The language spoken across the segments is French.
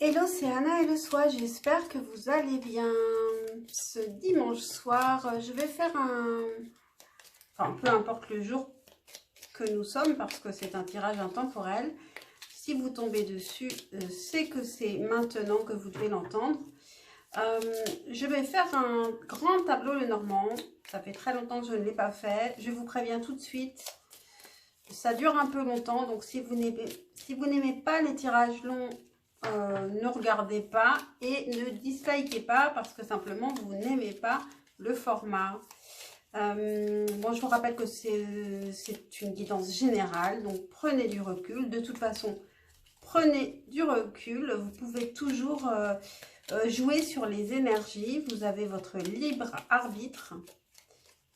Hello, c'est Anna et le soir, j'espère que vous allez bien. Ce dimanche soir, je vais faire enfin peu importe le jour que nous sommes parce que c'est un tirage intemporel. Si vous tombez dessus, c'est que c'est maintenant que vous devez l'entendre. Je vais faire un grand tableau Lenormand. Ça fait très longtemps que je ne l'ai pas fait. Je vous préviens tout de suite. Ça dure un peu longtemps, donc si vous n'aimez pas les tirages longs, ne regardez pas et ne dislikez pas parce que simplement vous n'aimez pas le format. Bon, je vous rappelle que c'est une guidance générale, donc prenez du recul. De toute façon, prenez du recul. Vous pouvez toujours jouer sur les énergies. Vous avez votre libre arbitre.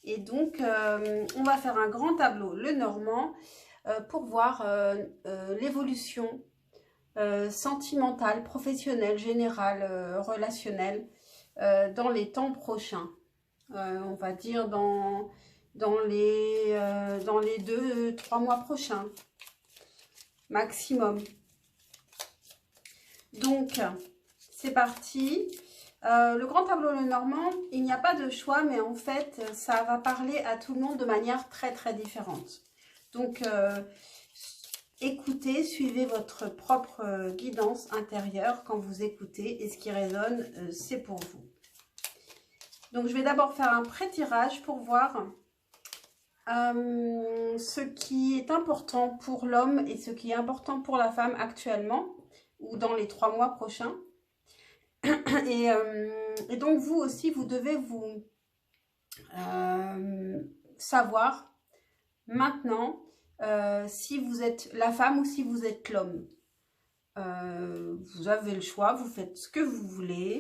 Et donc, on va faire un grand tableau Lenormand pour voir l'évolution sentimentale, professionnelle, générale, relationnelle dans les temps prochains. On va dire dans les 2-3 mois prochains, maximum. Donc, c'est parti. Le grand tableau Lenormand, il n'y a pas de choix, mais en fait, ça va parler à tout le monde de manière très très différente. Donc, écoutez, suivez votre propre guidance intérieure quand vous écoutez et ce qui résonne, c'est pour vous. Donc, je vais d'abord faire un pré-tirage pour voir ce qui est important pour l'homme et ce qui est important pour la femme actuellement ou dans les 3 mois prochains. Et donc, vous aussi, vous devez vous savoir maintenant si vous êtes la femme ou si vous êtes l'homme. Vous avez le choix, vous faites ce que vous voulez.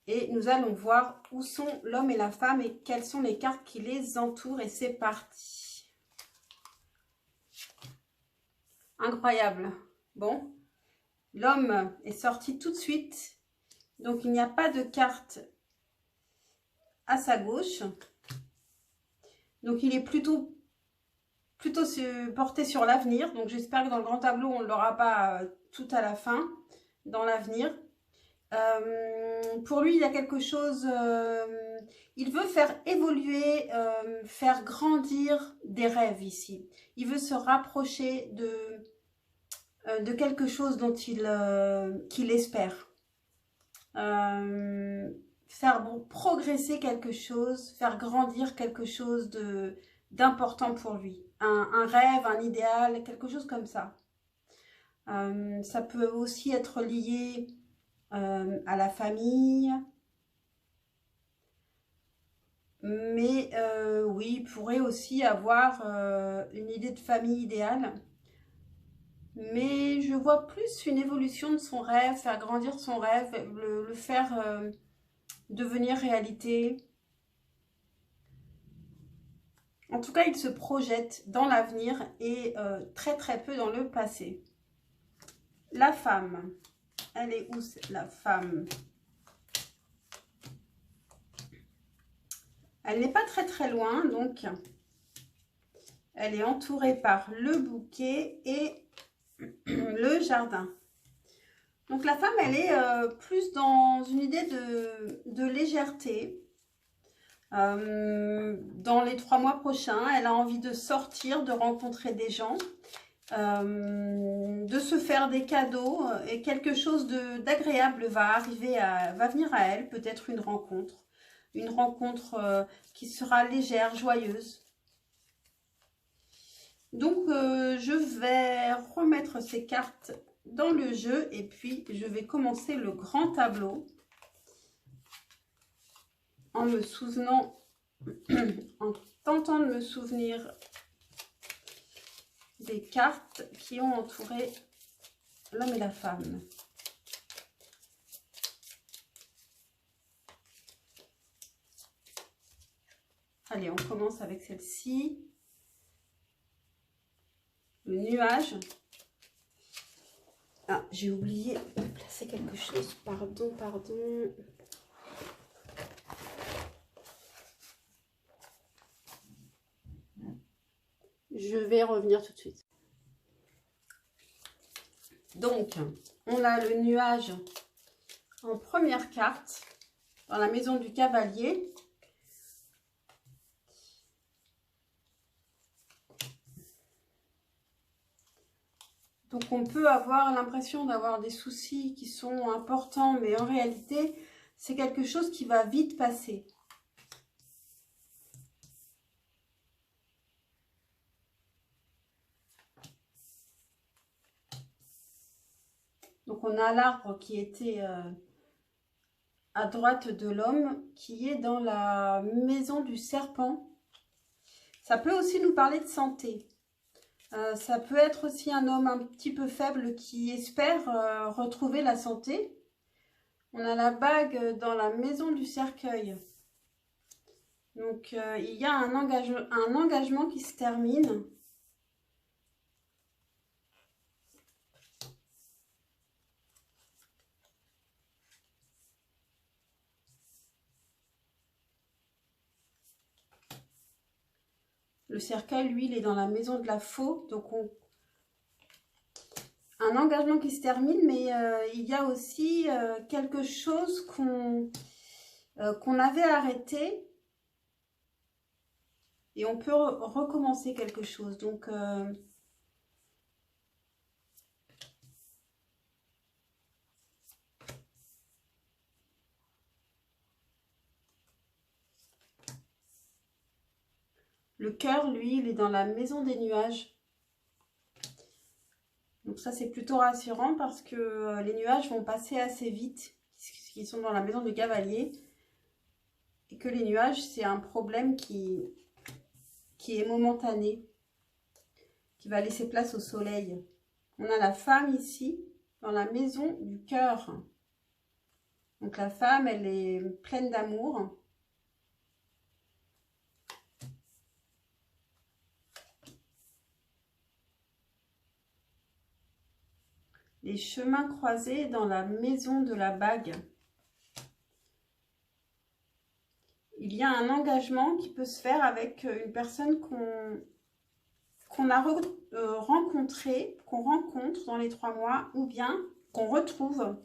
Et nous allons voir où sont l'homme et la femme et quelles sont les cartes qui les entourent. Et c'est parti. Incroyable. Bon. L'homme est sorti tout de suite, donc il n'y a pas de carte à sa gauche. Donc il est plutôt porté sur l'avenir. Donc j'espère que dans le grand tableau, on ne l'aura pas tout à la fin, dans l'avenir. Pour lui, il y a quelque chose, il veut faire évoluer, faire grandir des rêves ici. Il veut se rapprocher de quelque chose dont qu'il espère. Faire progresser quelque chose, faire grandir quelque chose d'important pour lui. Un rêve, un idéal, quelque chose comme ça. Ça peut aussi être lié à la famille. Mais oui, il pourrait aussi avoir une idée de famille idéale. Mais je vois plus une évolution de son rêve, faire grandir son rêve, le faire devenir réalité. En tout cas, il se projette dans l'avenir et très très peu dans le passé. La femme, elle est où la femme? Elle n'est pas très très loin, donc elle est entourée par le bouquet et le jardin. Donc la femme, elle est plus dans une idée de légèreté. Dans les 3 mois prochains, elle a envie de sortir, de rencontrer des gens, de se faire des cadeaux et quelque chose d'agréable va venir à elle, peut-être une rencontre qui sera légère, joyeuse. Donc, je vais remettre ces cartes dans le jeu et puis je vais commencer le grand tableau en me souvenant, en tentant de me souvenir des cartes qui ont entouré l'homme et la femme. Allez, on commence avec celle-ci. Le nuage. Ah, j'ai oublié de placer quelque chose. Pardon, pardon. Je vais revenir tout de suite. Donc, on a le nuage en première carte dans la maison du cavalier. Donc on peut avoir l'impression d'avoir des soucis qui sont importants, mais en réalité, c'est quelque chose qui va vite passer. Donc on a l'arbre qui était à droite de l'homme, qui est dans la maison du serpent. Ça peut aussi nous parler de santé. Ça peut être aussi un homme un petit peu faible qui espère retrouver la santé. On a la bague dans la maison du cercueil. Donc, il y a un engagement qui se termine. Le cercueil, lui, il est dans la maison de la faux. Donc, un engagement qui se termine, mais il y a aussi quelque chose qu'on avait arrêté. Et on peut recommencer quelque chose. Donc, le cœur, lui, il est dans la maison des nuages. Donc ça, c'est plutôt rassurant parce que les nuages vont passer assez vite, puisqu'ils sont dans la maison du cavalier. Et que les nuages, c'est un problème qui est momentané, qui va laisser place au soleil. On a la femme ici, dans la maison du cœur. Donc la femme, elle est pleine d'amour. Les chemins croisés dans la maison de la bague. Il y a un engagement qui peut se faire avec une personne qu'on a rencontrée, qu'on rencontre dans les 3 mois, ou bien qu'on retrouve.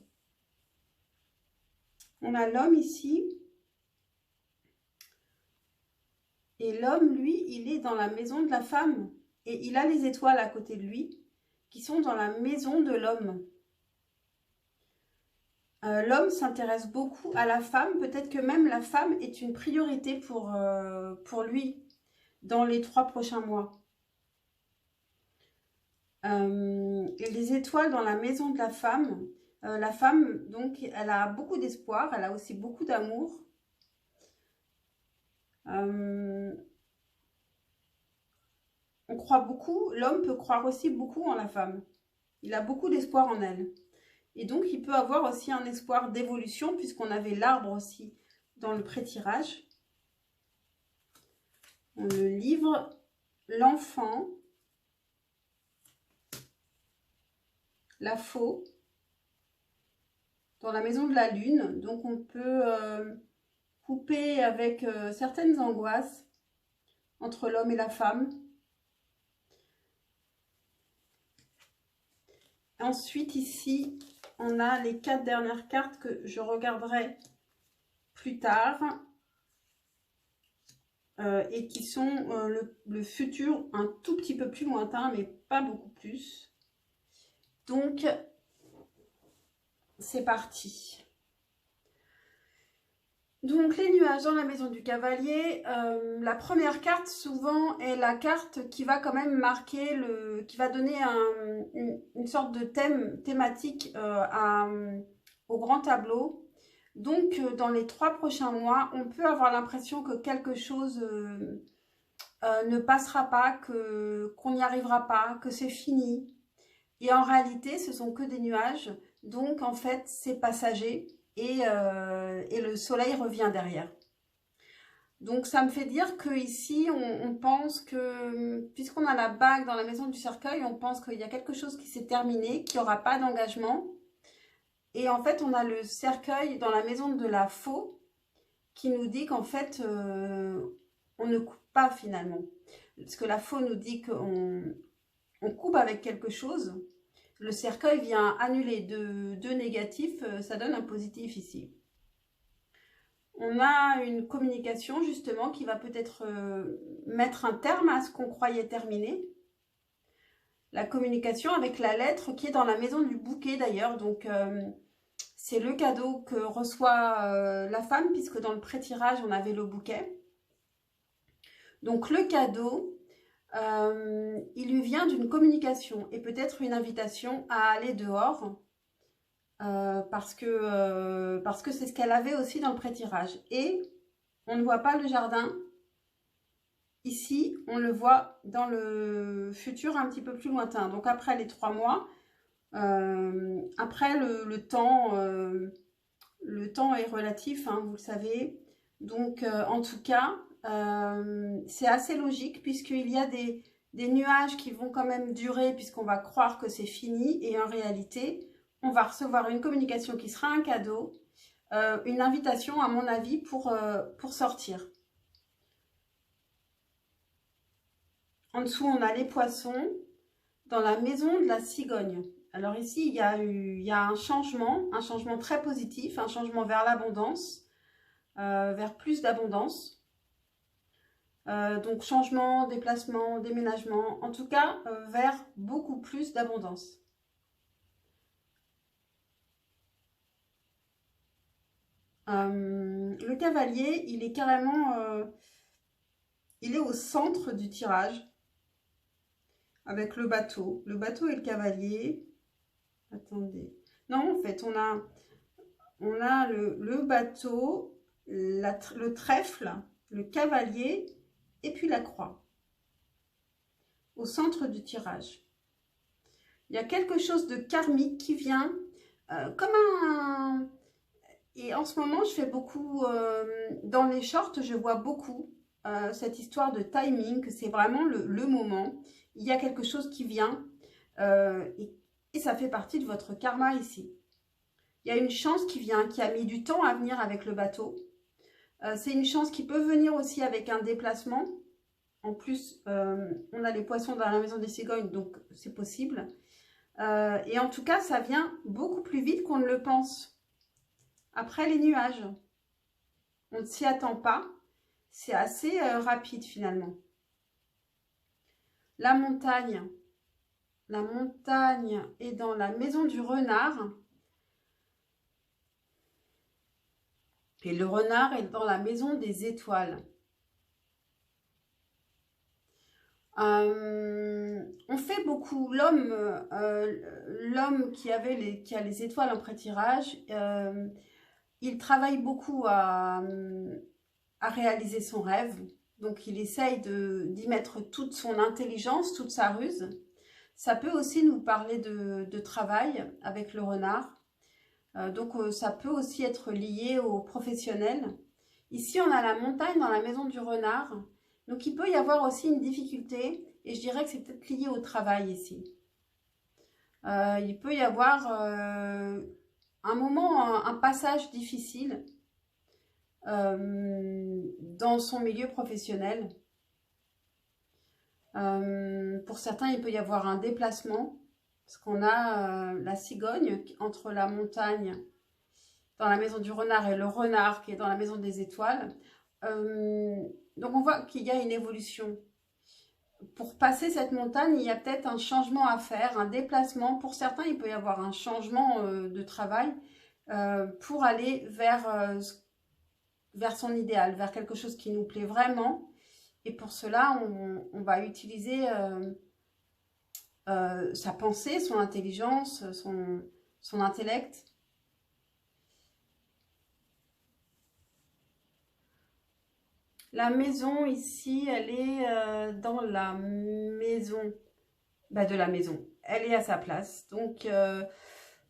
On a l'homme ici. Et l'homme, lui, il est dans la maison de la femme. Et il a les étoiles à côté de lui, qui sont dans la maison de l'homme. L'homme s'intéresse beaucoup à la femme. Peut-être que même la femme est une priorité pour lui dans les 3 prochains mois. Et les étoiles dans la maison de la femme, donc, elle a beaucoup d'espoir, elle a aussi beaucoup d'amour. On croit beaucoup, l'homme peut croire aussi beaucoup en la femme. Il a beaucoup d'espoir en elle. Et donc, il peut avoir aussi un espoir d'évolution, puisqu'on avait l'arbre aussi dans le pré-tirage. On le livre, l'enfant, la faux, dans la maison de la lune. Donc, on peut couper avec certaines angoisses entre l'homme et la femme. Ensuite, ici, on a les 4 dernières cartes que je regarderai plus tard et qui sont le futur un tout petit peu plus lointain, mais pas beaucoup plus. Donc, c'est parti. Donc, les nuages dans la maison du cavalier. La première carte, souvent, est la carte qui va quand même marquer, qui va donner une sorte de thématique au grand tableau. Donc, dans les 3 prochains mois, on peut avoir l'impression que quelque chose ne passera pas, qu'on n'y arrivera pas, que c'est fini. Et en réalité, ce sont que des nuages. Donc, en fait, c'est passager. Et le soleil revient derrière. Donc ça me fait dire qu'ici on pense que, puisqu'on a la bague dans la maison du cercueil, on pense qu'il y a quelque chose qui s'est terminé, qu'il n'y aura pas d'engagement. Et en fait on a le cercueil dans la maison de la faux qui nous dit qu'en fait on ne coupe pas finalement. Parce que la faux nous dit qu'on coupe avec quelque chose, Le cercueil vient annuler deux négatifs, ça donne un positif ici. On a une communication justement qui va peut-être mettre un terme à ce qu'on croyait terminé. La communication avec la lettre qui est dans la maison du bouquet d'ailleurs. Donc c'est le cadeau que reçoit la femme, puisque dans le pré-tirage on avait le bouquet. Donc le cadeau, il lui vient d'une communication et peut-être une invitation à aller dehors. Parce que c'est ce qu'elle avait aussi dans le pré-tirage. Et on ne voit pas le jardin. Ici, on le voit dans le futur un petit peu plus lointain. Donc après les 3 mois, après le temps est relatif, hein, vous le savez. Donc en tout cas, c'est assez logique puisqu'il y a des nuages qui vont quand même durer puisqu'on va croire que c'est fini. Et en réalité, on va recevoir une communication qui sera un cadeau, une invitation à mon avis pour sortir. En dessous, on a les poissons dans la maison de la cigogne. Alors ici, il y a un changement très positif, un changement vers l'abondance, vers plus d'abondance. Donc changement, déplacement, déménagement, en tout cas vers beaucoup plus d'abondance. Le cavalier, il est carrément, il est au centre du tirage. Avec le bateau et le cavalier. Attendez. Non, en fait, on a le bateau, le trèfle, le cavalier et puis la croix. Au centre du tirage. Il y a quelque chose de karmique qui vient comme un... Et en ce moment, je fais beaucoup... dans les shorts, je vois beaucoup cette histoire de timing, que c'est vraiment le moment. Il y a quelque chose qui vient et ça fait partie de votre karma ici. Il y a une chance qui vient, qui a mis du temps à venir avec le bateau. C'est une chance qui peut venir aussi avec un déplacement. En plus, on a les poissons dans la maison des cigognes, donc c'est possible. Et en tout cas, ça vient beaucoup plus vite qu'on ne le pense. Après les nuages, on ne s'y attend pas. C'est assez rapide finalement. La montagne est dans la maison du renard. Et le renard est dans la maison des étoiles. On fait beaucoup, l'homme qui a les étoiles en pré-tirage, il travaille beaucoup à réaliser son rêve. Donc, il essaye d'y mettre toute son intelligence, toute sa ruse. Ça peut aussi nous parler de travail avec le renard. Donc, ça peut aussi être lié aux professionnels. Ici, on a la montagne dans la maison du renard. Donc, il peut y avoir aussi une difficulté. Et je dirais que c'est peut-être lié au travail ici. Il peut y avoir un moment, un passage difficile dans son milieu professionnel. Pour certains, il peut y avoir un déplacement, parce qu'on a la cigogne entre la montagne dans la maison du renard et le renard qui est dans la maison des étoiles. Donc on voit qu'il y a une évolution. Pour passer cette montagne, il y a peut-être un changement à faire, un déplacement. Pour certains, il peut y avoir un changement de travail pour aller vers son idéal, vers quelque chose qui nous plaît vraiment. Et pour cela, on va utiliser sa pensée, son intelligence, son intellect. La maison ici, elle est dans la maison de la maison. Elle est à sa place. Donc,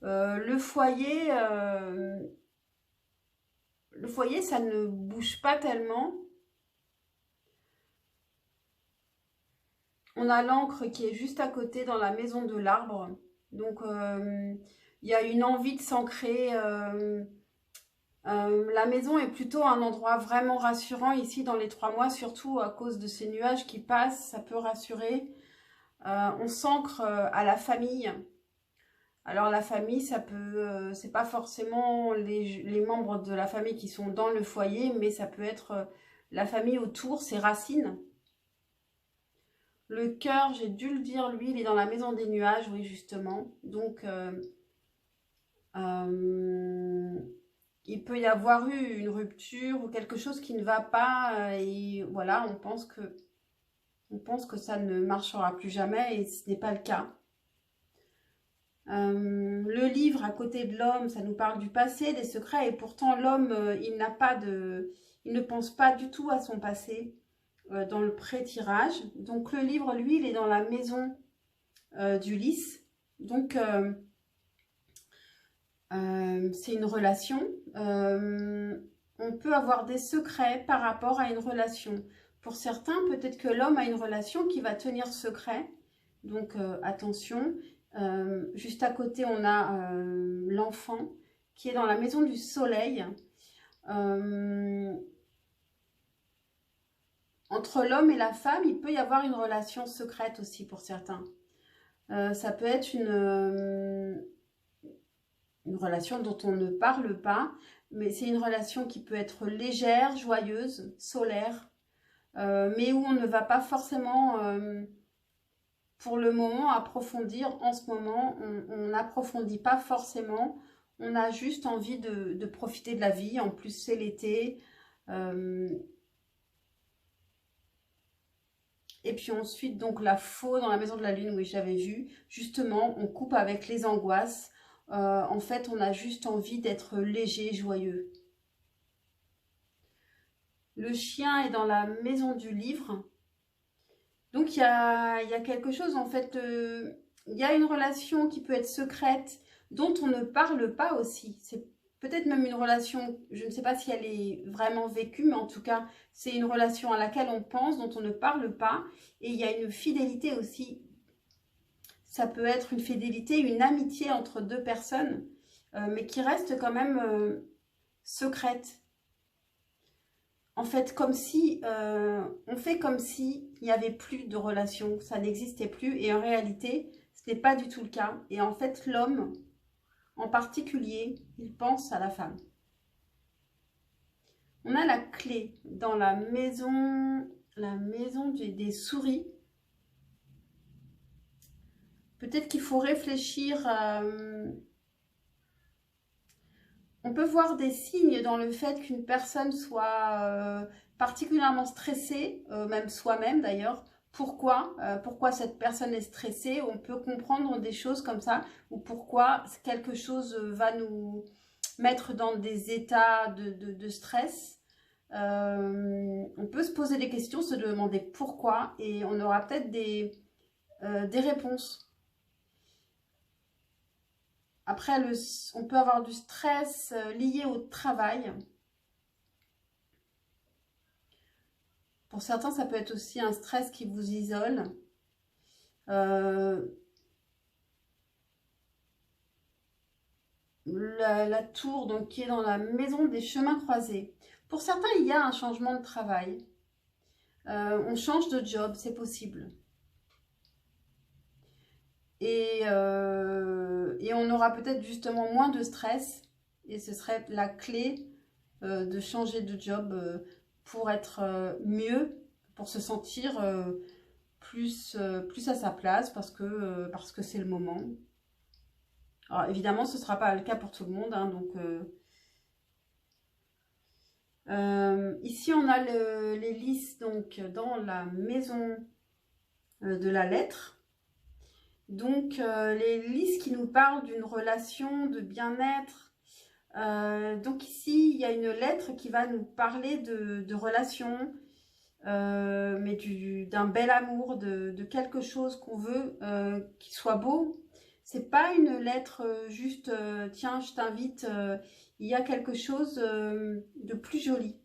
le foyer, ça ne bouge pas tellement. On a l'encre qui est juste à côté dans la maison de l'arbre. Donc, il y a une envie de s'ancrer. La maison est plutôt un endroit vraiment rassurant ici dans les 3 mois, surtout à cause de ces nuages qui passent, ça peut rassurer. On s'ancre à la famille. Alors la famille, ça peut, c'est pas forcément les membres de la famille qui sont dans le foyer, mais ça peut être la famille autour, ses racines. Le cœur, j'ai dû le dire, lui, il est dans la maison des nuages, oui, justement. Donc, il peut y avoir eu une rupture ou quelque chose qui ne va pas. Et voilà, on pense que ça ne marchera plus jamais et ce n'est pas le cas. Le livre à côté de l'homme, ça nous parle du passé, des secrets, et pourtant l'homme, il ne pense pas du tout à son passé dans le pré-tirage. Donc le livre, lui, il est dans la maison d'Ulysse. Donc c'est une relation. On peut avoir des secrets par rapport à une relation. Pour certains, peut-être que l'homme a une relation qui va tenir secret. Donc attention. Juste à côté, on a l'enfant qui est dans la maison du soleil. Entre l'homme et la femme, il peut y avoir une relation secrète aussi pour certains. Ça peut être une relation dont on ne parle pas, mais c'est une relation qui peut être légère, joyeuse, solaire, mais où on ne va pas forcément... pour le moment, approfondir. En ce moment, on n'approfondit pas forcément. On a juste envie de profiter de la vie. En plus, c'est l'été. Et puis ensuite, donc la faux dans la maison de la lune, oui, j'avais vu. Justement, on coupe avec les angoisses. En fait, on a juste envie d'être léger, joyeux. Le chien est dans la maison du livre. Donc, il y a quelque chose, en fait, il y a une relation qui peut être secrète, dont on ne parle pas aussi. C'est peut-être même une relation, je ne sais pas si elle est vraiment vécue, mais en tout cas, c'est une relation à laquelle on pense, dont on ne parle pas. Et il y a une fidélité aussi. Ça peut être une fidélité, une amitié entre deux personnes, mais qui reste quand même secrète. En fait, comme si, on fait comme si il n'y avait plus de relation, ça n'existait plus. Et en réalité, ce n'est pas du tout le cas. Et en fait, l'homme, en particulier, il pense à la femme. On a la clé dans la maison des souris. Peut-être qu'il faut réfléchir. On peut voir des signes dans le fait qu'une personne soit particulièrement stressée, même soi-même d'ailleurs. Pourquoi cette personne est stressée? On peut comprendre des choses comme ça, ou pourquoi quelque chose va nous mettre dans des états de stress. On peut se poser des questions, se demander pourquoi, et on aura peut-être des réponses. Après, on peut avoir du stress lié au travail. Pour certains, ça peut être aussi un stress qui vous isole. La tour donc, qui est dans la maison des chemins croisés. Pour certains, il y a un changement de travail. On change de job, c'est possible. Et on aura peut-être justement moins de stress. Et ce serait la clé de changer de job pour être mieux, pour se sentir plus à sa place parce que c'est le moment. Alors évidemment, ce ne sera pas le cas pour tout le monde. Hein, donc, ici, on a les lys donc, dans la maison de la lettre. Donc, les lys qui nous parlent d'une relation de bien-être. Donc ici, il y a une lettre qui va nous parler de relations, mais d'un bel amour, de quelque chose qu'on veut qui soit beau. C'est pas une lettre juste tiens, je t'invite. Il y a quelque chose de plus joli.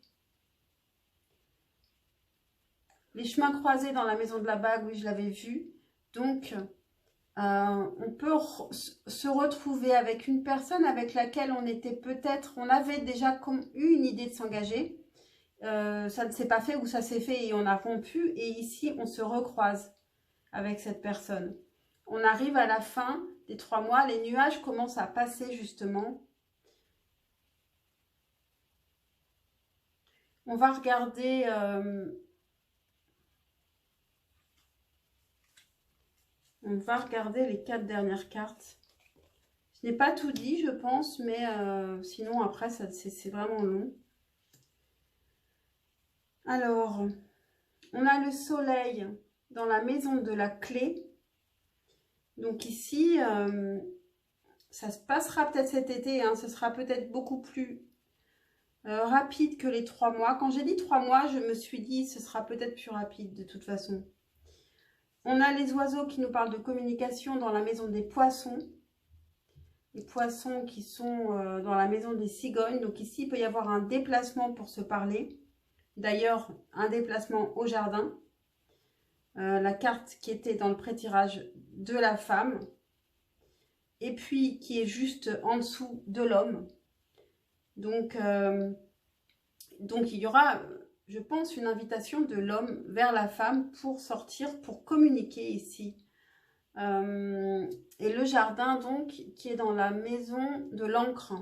Les chemins croisés dans la maison de la bague, oui, je l'avais vu. Donc, on peut se retrouver avec une personne avec laquelle on avait déjà eu une idée de s'engager. Ça ne s'est pas fait ou ça s'est fait et on a rompu. Et ici, on se recroise avec cette personne. On arrive à la fin des 3 mois, les nuages commencent à passer justement. On va regarder les 4 dernières cartes. Je n'ai pas tout dit, je pense, mais sinon après, c'est vraiment long. Alors, on a le soleil dans la maison de la clé. Donc ici, ça se passera peut-être cet été, hein, ce sera peut-être beaucoup plus rapide que les 3 mois. Quand j'ai dit 3 mois, je me suis dit ce sera peut-être plus rapide de toute façon. On a les oiseaux qui nous parlent de communication dans la maison des poissons. Les poissons qui sont dans la maison des cigognes. Donc ici, il peut y avoir un déplacement pour se parler. D'ailleurs, un déplacement au jardin. La carte qui était dans le pré-tirage de la femme. Et puis, qui est juste en dessous de l'homme. Donc, il y aura, je pense, une invitation de l'homme vers la femme pour sortir, pour communiquer ici. Et le jardin, donc, qui est dans la maison de l'encre.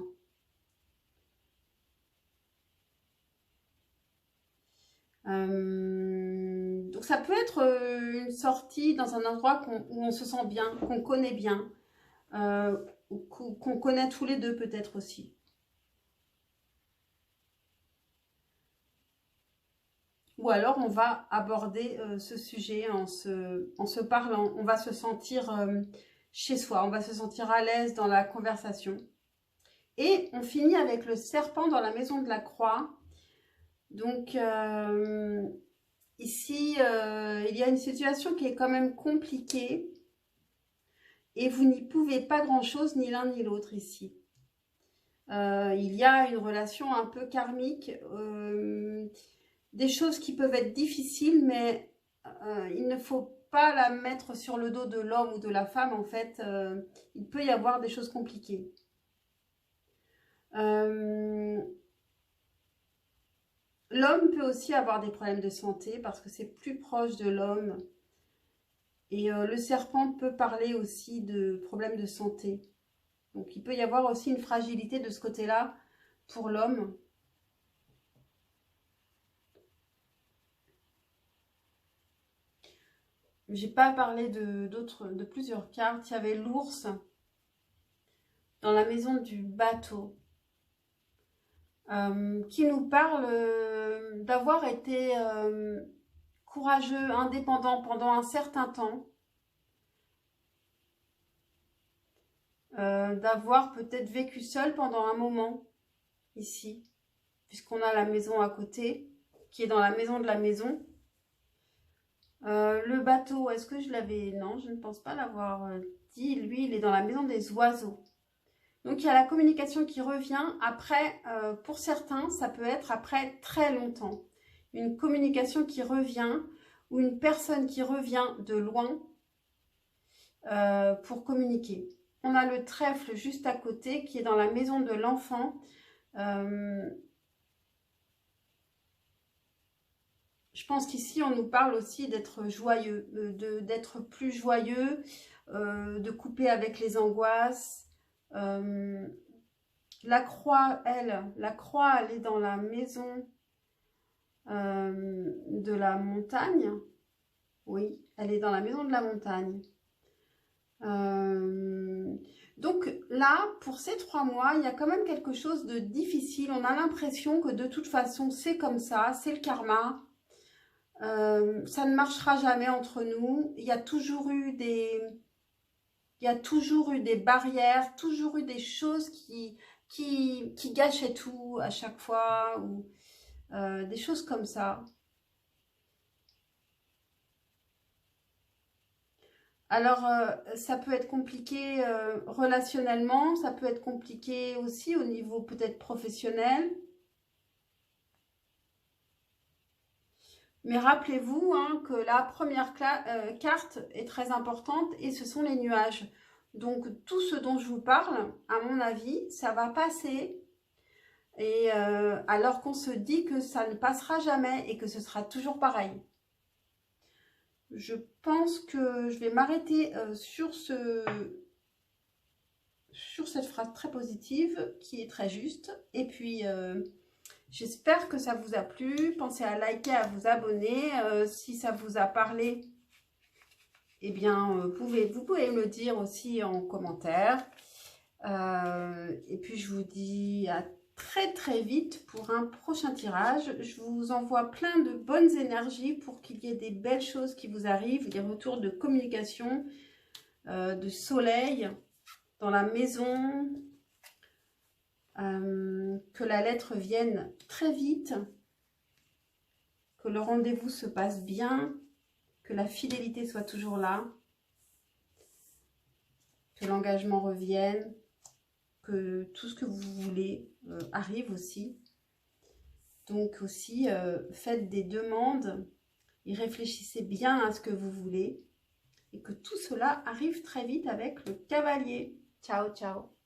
Donc, ça peut être une sortie dans un endroit où on se sent bien, qu'on connaît bien, qu'on connaît tous les deux peut-être aussi. Ou alors, on va aborder ce sujet en se parlant. On va se sentir chez soi. On va se sentir à l'aise dans la conversation. Et on finit avec le serpent dans la maison de la croix. Donc, ici, il y a une situation qui est quand même compliquée. Et vous n'y pouvez pas grand-chose, ni l'un ni l'autre ici. Il y a une relation un peu karmique. Des choses qui peuvent être difficiles, mais il ne faut pas la mettre sur le dos de l'homme ou de la femme. En fait, il peut y avoir des choses compliquées. L'homme peut aussi avoir des problèmes de santé parce que c'est plus proche de l'homme. Et le serpent peut parler aussi de problèmes de santé. Donc, il peut y avoir aussi une fragilité de ce côté-là pour l'homme. J'ai pas parlé de plusieurs cartes. Il y avait l'ours dans la maison du bateau qui nous parle d'avoir été courageux, indépendant pendant un certain temps. D'avoir peut-être vécu seul pendant un moment ici, puisqu'on a la maison à côté, qui est dans la maison de la maison. Le bateau, est-ce que je l'avais... Non, je ne pense pas l'avoir dit. Lui, il est dans la maison des oiseaux. Donc, il y a la communication qui revient après, pour certains, ça peut être après très longtemps. Une communication qui revient ou une personne qui revient de loin pour communiquer. On a le trèfle juste à côté qui est dans la maison de l'enfant. Je pense qu'ici, on nous parle aussi d'être joyeux, d'être plus joyeux, de couper avec les angoisses. La croix, elle est dans la maison de la montagne. Oui, elle est dans la maison de la montagne. Donc là, pour ces 3 mois, il y a quand même quelque chose de difficile. On a l'impression que de toute façon, c'est comme ça, c'est le karma. Ça ne marchera jamais entre nous. Il y a toujours eu des barrières, toujours eu des choses qui gâchaient tout à chaque fois, ou des choses comme ça. Alors, ça peut être compliqué relationnellement, ça peut être compliqué aussi au niveau peut-être professionnel. Mais rappelez-vous hein, que la première carte est très importante et ce sont les nuages. Donc, tout ce dont je vous parle, à mon avis, ça va passer. Et alors qu'on se dit que ça ne passera jamais et que ce sera toujours pareil. Je pense que je vais m'arrêter sur ce sur cette phrase très positive qui est très juste. Et puis, j'espère que ça vous a plu. Pensez à liker, à vous abonner. Si ça vous a parlé, eh bien, vous pouvez me le dire aussi en commentaire. Et puis, je vous dis à très vite pour un prochain tirage. Je vous envoie plein de bonnes énergies pour qu'il y ait des belles choses qui vous arrivent, des retours de communication, de soleil dans la maison, que la lettre vienne très vite, que le rendez-vous se passe bien, que la fidélité soit toujours là, que l'engagement revienne, que tout ce que vous voulez arrive aussi. Donc aussi, faites des demandes et réfléchissez bien à ce que vous voulez et que tout cela arrive très vite avec le cavalier. Ciao, ciao.